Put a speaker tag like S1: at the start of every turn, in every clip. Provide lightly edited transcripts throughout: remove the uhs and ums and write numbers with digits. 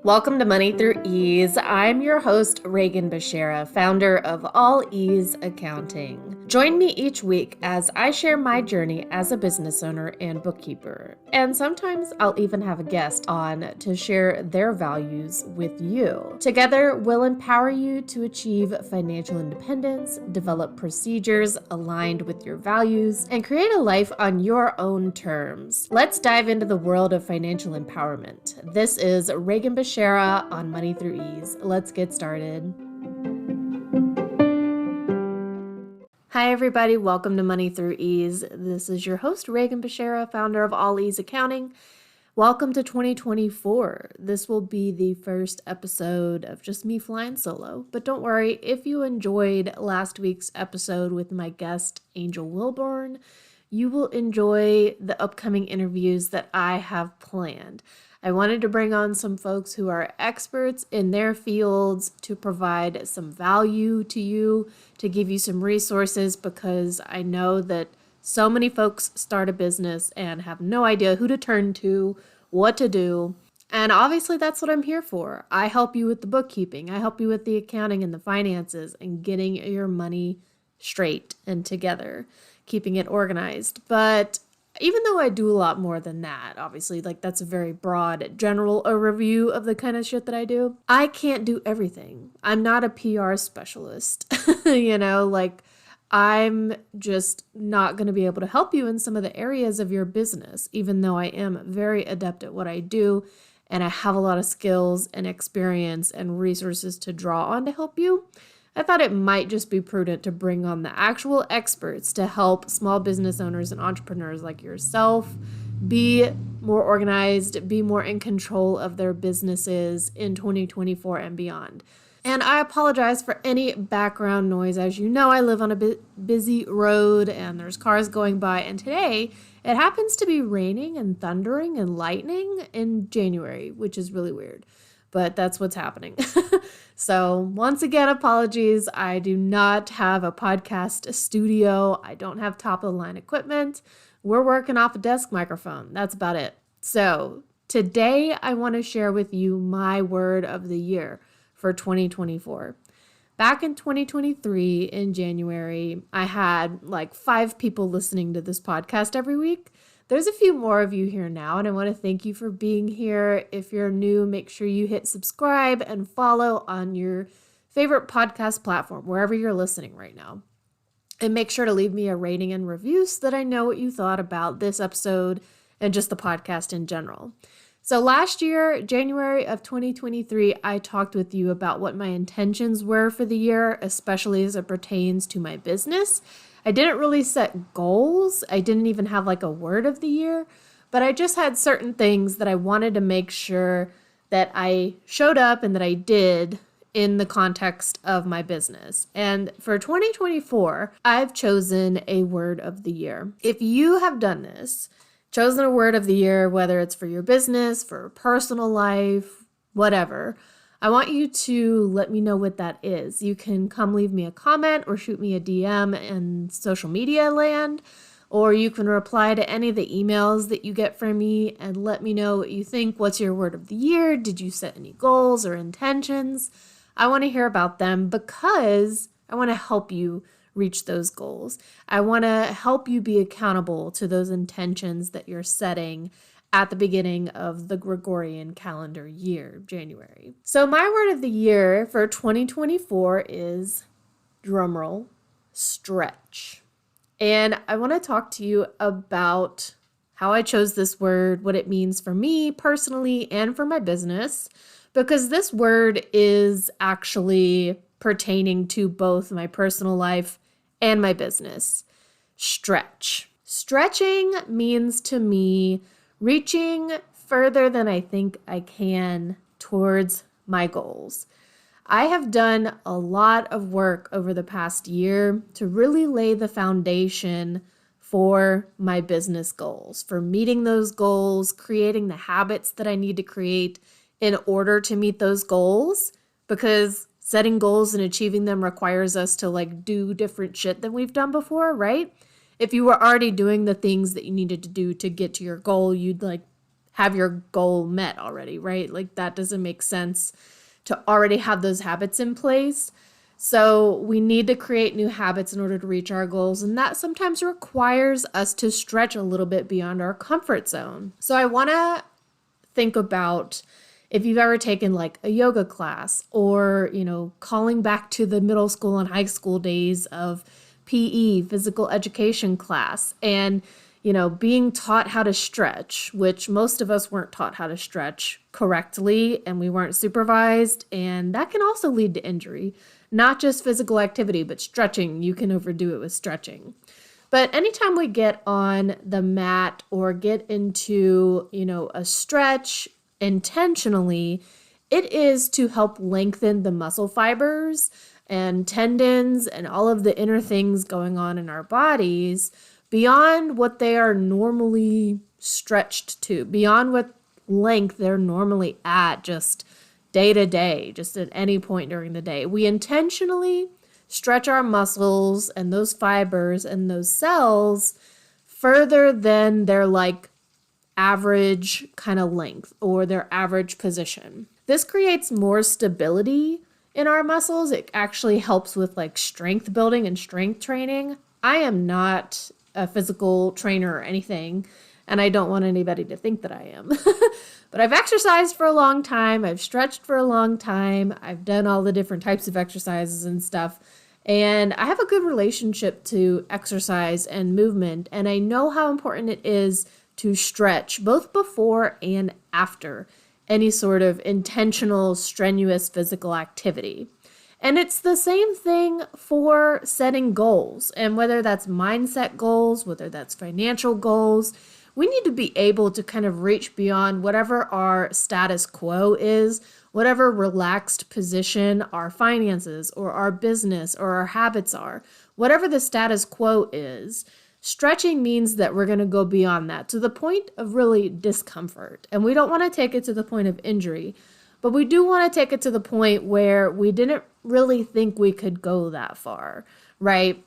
S1: Welcome to Money Through Ease. I'm your host, Regan Bashara, founder of All Ease Accounting. Join me each week as I share my journey as a business owner and bookkeeper. And sometimes I'll even have a guest on to share their values with you. Together, we'll empower you to achieve financial independence, develop procedures aligned with your values, and create a life on your own terms. Let's dive into the world of financial empowerment. This is Regan Bashara on Money Through Ease. Let's get started. Hi, everybody. Welcome to Money Through Ease. This is your host, Regan Bashara, founder of All Ease Accounting. Welcome to 2024. This will be the first episode of just me flying solo. But don't worry, if you enjoyed last week's episode with my guest, Angel Wilborn, you will enjoy the upcoming interviews that I have planned. I wanted to bring on some folks who are experts in their fields to provide some value to you, to give you some resources, because I know that so many folks start a business and have no idea who to turn to, what to do. And obviously that's what I'm here for. I help you with the bookkeeping. I help you with the accounting and the finances and getting your money straight and together, keeping it organized. But even though I do a lot more than that, obviously, that's a very broad general overview of the kind of shit that I do, I can't do everything. I'm not a PR specialist, I'm just not going to be able to help you in some of the areas of your business, even though I am very adept at what I do and I have a lot of skills and experience and resources to draw on to help you. I thought it might just be prudent to bring on the actual experts to help small business owners and entrepreneurs like yourself be more organized, be more in control of their businesses in 2024 and beyond. And I apologize for any background noise. As you know, I live on a busy road and there's cars going by. And today it happens to be raining and thundering and lightning in January, which is really weird. But that's what's happening. So once again, apologies. I do not have a podcast studio. I don't have top of the line equipment. We're working off a desk microphone. That's about it. So today I want to share with you my word of the year for 2024. Back in 2023 in January, I had 5 people listening to this podcast every week. There's a few more of you here now, and I want to thank you for being here. If you're new, make sure you hit subscribe and follow on your favorite podcast platform, wherever you're listening right now. And make sure to leave me a rating and review so that I know what you thought about this episode and just the podcast in general. So last year, January of 2023, I talked with you about what my intentions were for the year, especially as it pertains to my business. I didn't really set goals. I didn't even have a word of the year, but I just had certain things that I wanted to make sure that I showed up and that I did in the context of my business. And for 2024, I've chosen a word of the year. If you have done this, chosen a word of the year, whether it's for your business, for personal life, whatever, I want you to let me know what that is. You can come leave me a comment or shoot me a DM in social media land, or you can reply to any of the emails that you get from me and let me know what you think. What's your word of the year? Did you set any goals or intentions? I want to hear about them because I want to help you reach those goals. I want to help you be accountable to those intentions that you're setting at the beginning of the Gregorian calendar year, January. So my word of the year for 2024 is, drumroll, stretch. And I want to talk to you about how I chose this word, what it means for me personally and for my business, because this word is actually pertaining to both my personal life and my business. Stretch. Stretching means to me reaching further than I think I can towards my goals. I have done a lot of work over the past year to really lay the foundation for my business goals, for meeting those goals, creating the habits that I need to create in order to meet those goals, because setting goals and achieving them requires us to do different shit than we've done before, right? If you were already doing the things that you needed to do to get to your goal, you'd like have your goal met already, right? Like that doesn't make sense to already have those habits in place. So we need to create new habits in order to reach our goals. And that sometimes requires us to stretch a little bit beyond our comfort zone. So I want to think about if you've ever taken like a yoga class or, calling back to the middle school and high school days of PE, physical education class, and, being taught how to stretch, which most of us weren't taught how to stretch correctly and we weren't supervised. And that can also lead to injury, not just physical activity, but stretching. You can overdo it with stretching. But anytime we get on the mat or get into, a stretch intentionally, it is to help lengthen the muscle fibers and tendons and all of the inner things going on in our bodies beyond what they are normally stretched to, beyond what length they're normally at just day to day, just at any point during the day. We intentionally stretch our muscles and those fibers and those cells further than their like average kind of length or their average position. This creates more stability in our muscles. It actually helps with like strength building and strength training. I am not a physical trainer or anything, and I don't want anybody to think that I am. But I've exercised for a long time. I've stretched for a long time. I've done all the different types of exercises and stuff. And I have a good relationship to exercise and movement. And I know how important it is to stretch both before and after any sort of intentional, strenuous physical activity. And it's the same thing for setting goals. And whether that's mindset goals, whether that's financial goals, we need to be able to kind of reach beyond whatever our status quo is, whatever relaxed position our finances or our business or our habits are, whatever the status quo is. Stretching means that we're going to go beyond that to the point of really discomfort. And we don't want to take it to the point of injury, but we do want to take it to the point where we didn't really think we could go that far, right?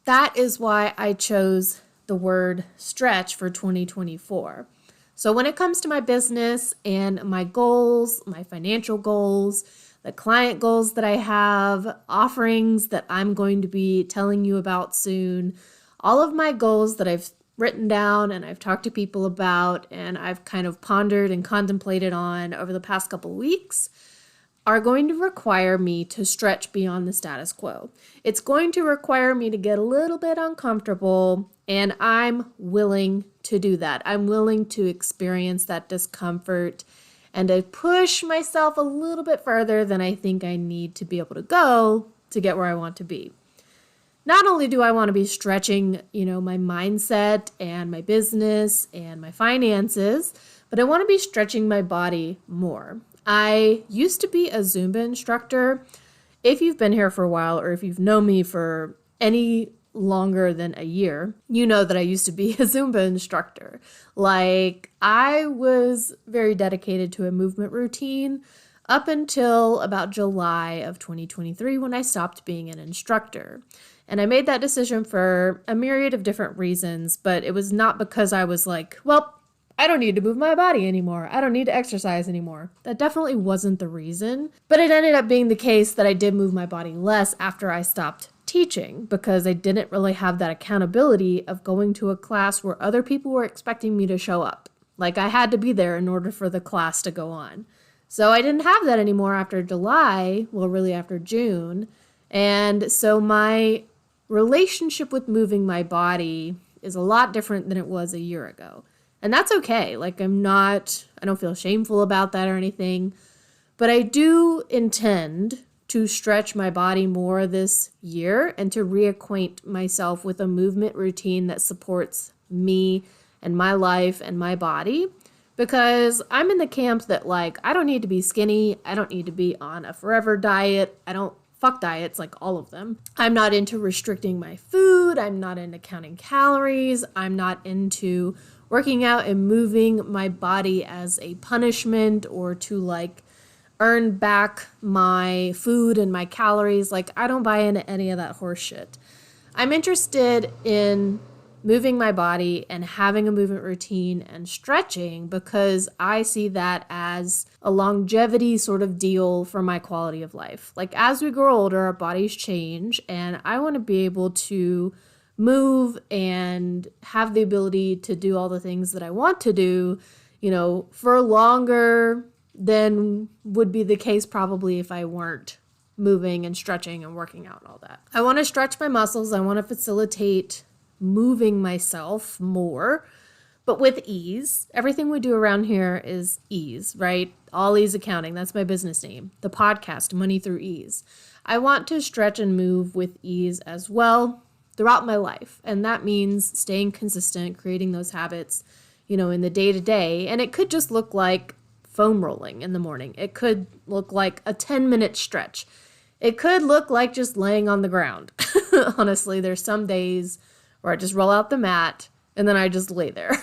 S1: That is why I chose the word stretch for 2024. So when it comes to my business and my goals, my financial goals, the client goals that I have, offerings that I'm going to be telling you about soon, all of my goals that I've written down and I've talked to people about and I've kind of pondered and contemplated on over the past couple weeks are going to require me to stretch beyond the status quo. It's going to require me to get a little bit uncomfortable, and I'm willing to do that. I'm willing to experience that discomfort and to push myself a little bit further than I think I need to be able to go to get where I want to be. Not only do I want to be stretching, my mindset and my business and my finances, but I want to be stretching my body more. I used to be a Zumba instructor. If you've been here for a while or if you've known me for any longer than a year, you know that I used to be a Zumba instructor. Like, I was very dedicated to a movement routine up until about July of 2023 when I stopped being an instructor. And I made that decision for a myriad of different reasons, but it was not because I was like, well, I don't need to move my body anymore. I don't need to exercise anymore. That definitely wasn't the reason. But it ended up being the case that I did move my body less after I stopped teaching because I didn't really have that accountability of going to a class where other people were expecting me to show up. Like I had to be there in order for the class to go on. So I didn't have that anymore after July, well, really after June. And so my relationship with moving my body is a lot different than it was a year ago. And that's okay. Like I don't feel shameful about that or anything, but I do intend to stretch my body more this year and to reacquaint myself with a movement routine that supports me and my life and my body, because I'm in the camp that like, I don't need to be skinny. I don't need to be on a forever diet. Fuck diets, like all of them. I'm not into restricting my food. I'm not into counting calories. I'm not into working out and moving my body as a punishment or to like earn back my food and my calories. Like I don't buy into any of that horse shit. I'm interested in moving my body and having a movement routine and stretching because I see that as a longevity sort of deal for my quality of life. Like as we grow older, our bodies change, and I want to be able to move and have the ability to do all the things that I want to do, for longer than would be the case probably if I weren't moving and stretching and working out and all that. I want to stretch my muscles. I want to facilitate moving myself more, but with ease. Everything we do around here is ease, right? All Ease Accounting, that's my business name. The podcast, Money Through Ease. I want to stretch and move with ease as well throughout my life. And that means staying consistent, creating those habits, in the day-to-day. And it could just look like foam rolling in the morning. It could look like a 10-minute stretch. It could look like just laying on the ground. Honestly, there's some days where I just roll out the mat and then I just lay there.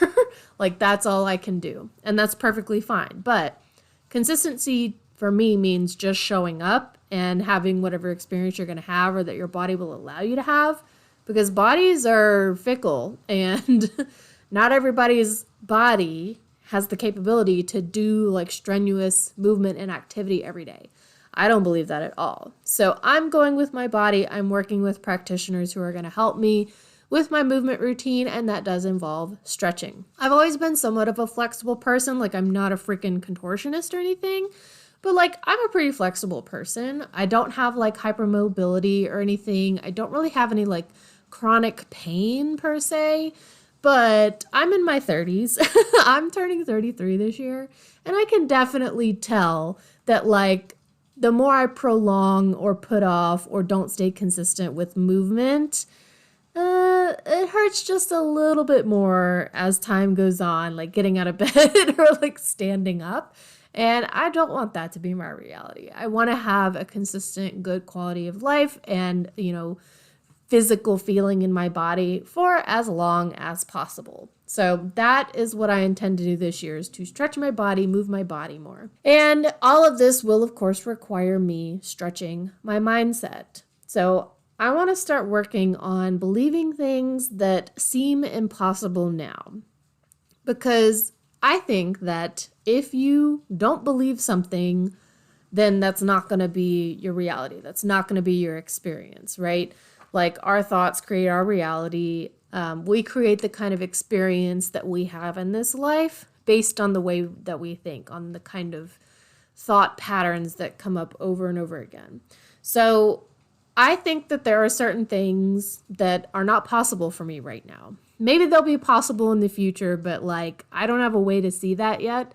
S1: Like that's all I can do. And that's perfectly fine. But consistency for me means just showing up and having whatever experience you're going to have or that your body will allow you to have, because bodies are fickle and not everybody's body has the capability to do like strenuous movement and activity every day. I don't believe that at all. So I'm going with my body. I'm working with practitioners who are going to help me with my movement routine, and that does involve stretching. I've always been somewhat of a flexible person. Like I'm not a freaking contortionist or anything, but like I'm a pretty flexible person. I don't have like hypermobility or anything. I don't really have any like chronic pain per se, but I'm in my 30s. I'm turning 33 this year, and I can definitely tell that like the more I prolong or put off or don't stay consistent with movement, it hurts just a little bit more as time goes on, like getting out of bed or like standing up. And I don't want that to be my reality. I want to have a consistent, good quality of life and, physical feeling in my body for as long as possible. So that is what I intend to do this year, is to stretch my body, move my body more. And all of this will, of course, require me stretching my mindset. So I want to start working on believing things that seem impossible now, because I think that if you don't believe something, then that's not going to be your reality. That's not going to be your experience, right? Like our thoughts create our reality. We create the kind of experience that we have in this life based on the way that we think, on the kind of thought patterns that come up over and over again. So I think that there are certain things that are not possible for me right now. Maybe they'll be possible in the future, but like I don't have a way to see that yet.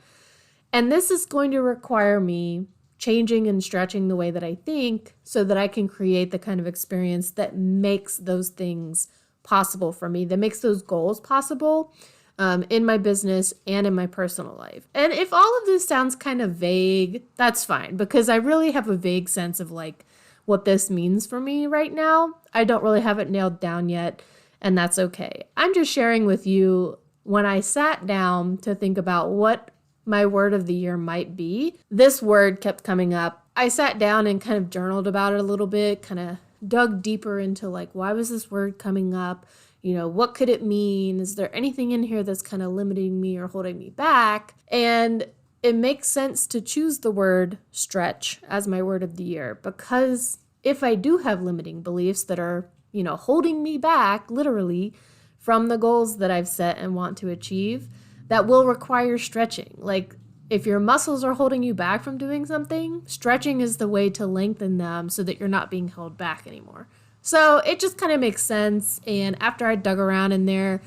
S1: And this is going to require me changing and stretching the way that I think so that I can create the kind of experience that makes those things possible for me, that makes those goals possible in my business and in my personal life. And if all of this sounds kind of vague, that's fine, because I really have a vague sense of like what this means for me right now. I don't really have it nailed down yet, and that's okay. I'm just sharing with you when I sat down to think about what my word of the year might be. This word kept coming up. I sat down and kind of journaled about it a little bit, kind of dug deeper into like, why was this word coming up? What could it mean? Is there anything in here that's kind of limiting me or holding me back? And it makes sense to choose the word stretch as my word of the year, because if I do have limiting beliefs that are, holding me back literally from the goals that I've set and want to achieve, that will require stretching. Like if your muscles are holding you back from doing something, stretching is the way to lengthen them so that you're not being held back anymore. So it just kind of makes sense. And after I dug around in there,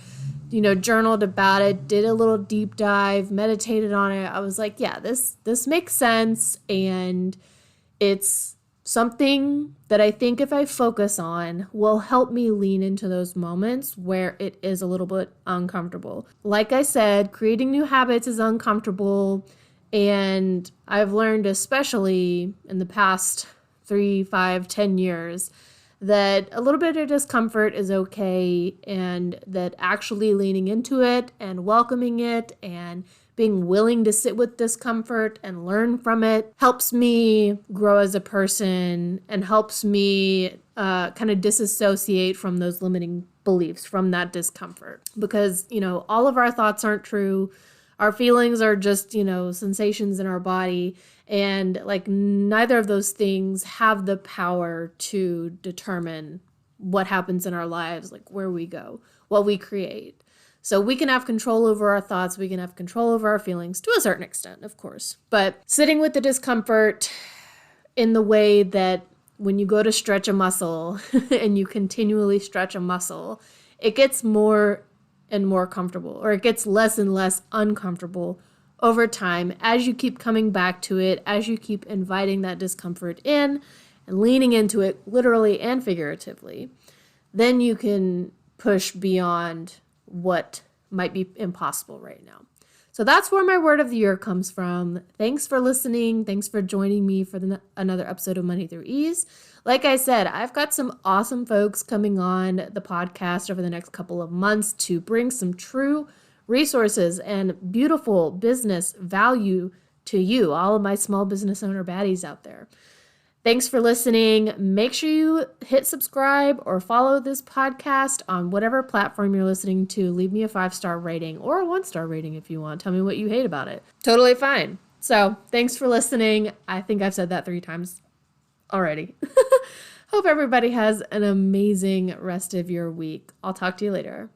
S1: journaled about it, did a little deep dive, meditated on it, I was like, yeah, this makes sense. And it's something that I think if I focus on will help me lean into those moments where it is a little bit uncomfortable. Like I said, creating new habits is uncomfortable. And I've learned, especially in the past 3, 5, 10 years, that a little bit of discomfort is okay, and that actually leaning into it and welcoming it and being willing to sit with discomfort and learn from it helps me grow as a person and helps me kind of disassociate from those limiting beliefs, from that discomfort. Because, all of our thoughts aren't true. Our feelings are just, sensations in our body. And like neither of those things have the power to determine what happens in our lives, like where we go, what we create. So we can have control over our thoughts. We can have control over our feelings to a certain extent, of course. But sitting with the discomfort in the way that when you go to stretch a muscle and you continually stretch a muscle, it gets more and more comfortable, or it gets less and less uncomfortable over time as you keep coming back to it, as you keep inviting that discomfort in and leaning into it literally and figuratively. Then you can push beyond what might be impossible right now. So that's where my word of the year comes from. Thanks for listening. Thanks for joining me for another episode of Money Through Ease. Like I said, I've got some awesome folks coming on the podcast over the next couple of months to bring some true resources and beautiful business value to you, all of my small business owner baddies out there. Thanks for listening. Make sure you hit subscribe or follow this podcast on whatever platform you're listening to. Leave me a 5-star rating or a 1-star rating if you want. Tell me what you hate about it. Totally fine. So thanks for listening. I think I've said that 3 times already. Hope everybody has an amazing rest of your week. I'll talk to you later.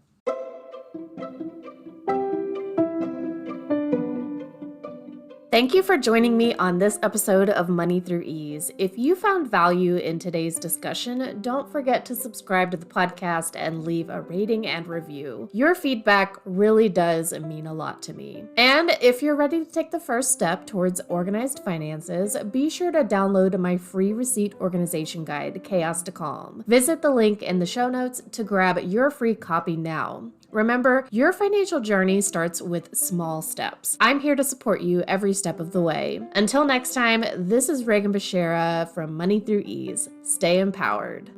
S1: Thank you for joining me on this episode of Money Through Ease. If you found value in today's discussion, don't forget to subscribe to the podcast and leave a rating and review. Your feedback really does mean a lot to me. And if you're ready to take the first step towards organized finances, be sure to download my free receipt organization guide, Chaos to Calm. Visit the link in the show notes to grab your free copy now. Remember, your financial journey starts with small steps. I'm here to support you every step of the way. Until next time, this is Regan Bashara from Money Through Ease. Stay empowered.